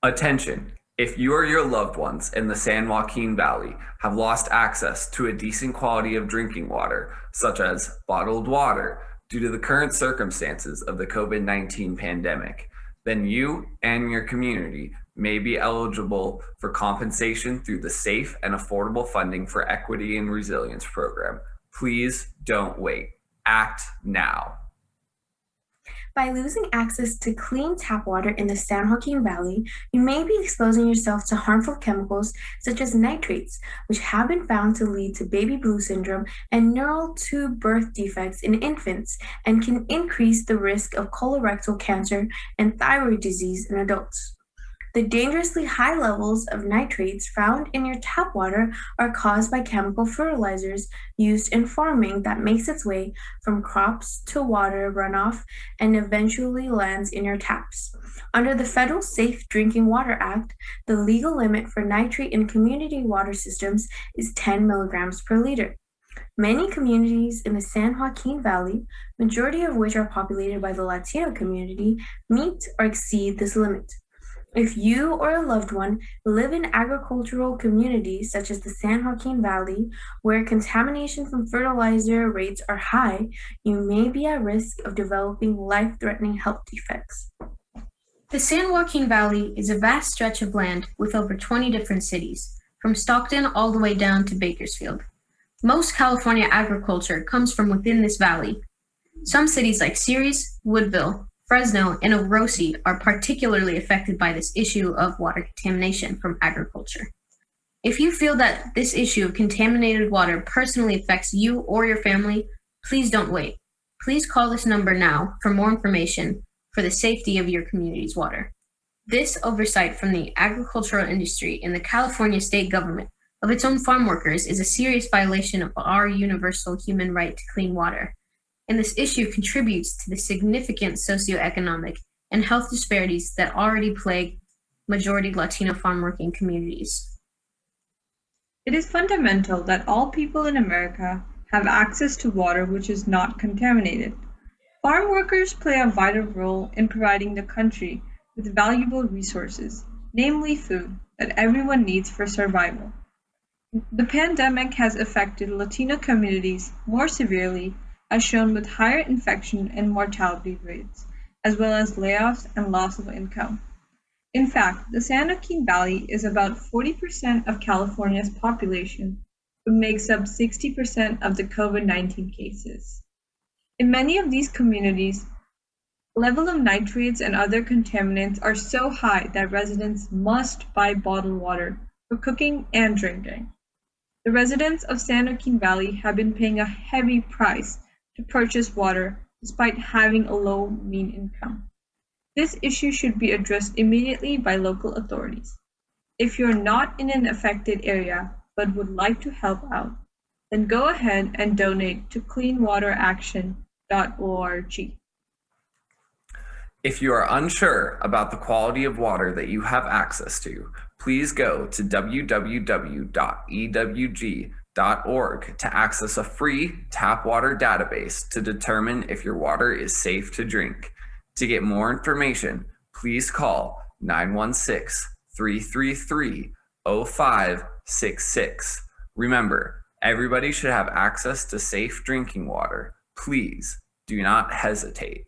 Attention! If you or your loved ones in the San Joaquin Valley have lost access to a decent quality of drinking water, such as bottled water, due to the current circumstances of the COVID-19 pandemic, then you and your community may be eligible for compensation through the Safe and Affordable Funding for Equity and Resilience program. Please don't wait. Act now. By losing access to clean tap water in the San Joaquin Valley, you may be exposing yourself to harmful chemicals such as nitrates, which have been found to lead to baby blue syndrome and neural tube birth defects in infants and can increase the risk of colorectal cancer and thyroid disease in adults. The dangerously high levels of nitrates found in your tap water are caused by chemical fertilizers used in farming that makes its way from crops to water runoff and eventually lands in your taps. Under the Federal Safe Drinking Water Act, the legal limit for nitrate in community water systems is 10 milligrams per liter. Many communities in the San Joaquin Valley, majority of which are populated by the Latino community, meet or exceed this limit. If you or a loved one live in agricultural communities such as the San Joaquin Valley, where contamination from fertilizer rates are high, you may be at risk of developing life-threatening health defects. The San Joaquin Valley is a vast stretch of land with over 20 different cities, from Stockton all the way down to Bakersfield. Most California agriculture comes from within this valley. Some cities like Ceres, Woodville, Fresno, and Orosi are particularly affected by this issue of water contamination from agriculture. If you feel that this issue of contaminated water personally affects you or your family, please don't wait. Please call this number now for more information for the safety of your community's water. This oversight from the agricultural industry and the California state government of its own farm workers is a serious violation of our universal human right to clean water. And this issue contributes to the significant socioeconomic and health disparities that already plague majority Latino farm working communities. It is fundamental that all people in America have access to water which is not contaminated. Farm workers play a vital role in providing the country with valuable resources, namely food, that everyone needs for survival. The pandemic has affected Latino communities more severely, as shown with higher infection and mortality rates, as well as layoffs and loss of income. In fact, the San Joaquin Valley is about 40% of California's population, but makes up 60% of the COVID-19 cases. In many of these communities, level of nitrates and other contaminants are so high that residents must buy bottled water for cooking and drinking. The residents of San Joaquin Valley have been paying a heavy price to purchase water despite having a low mean income. This issue should be addressed immediately by local authorities. If you're not in an affected area but would like to help out, then go ahead and donate to cleanwateraction.org. If you are unsure about the quality of water that you have access to, please go to www.ewg.org to access a free tap water database to determine if your water is safe to drink. To get more information, please call 916-333-0566. Remember, everybody should have access to safe drinking water. Please do not hesitate.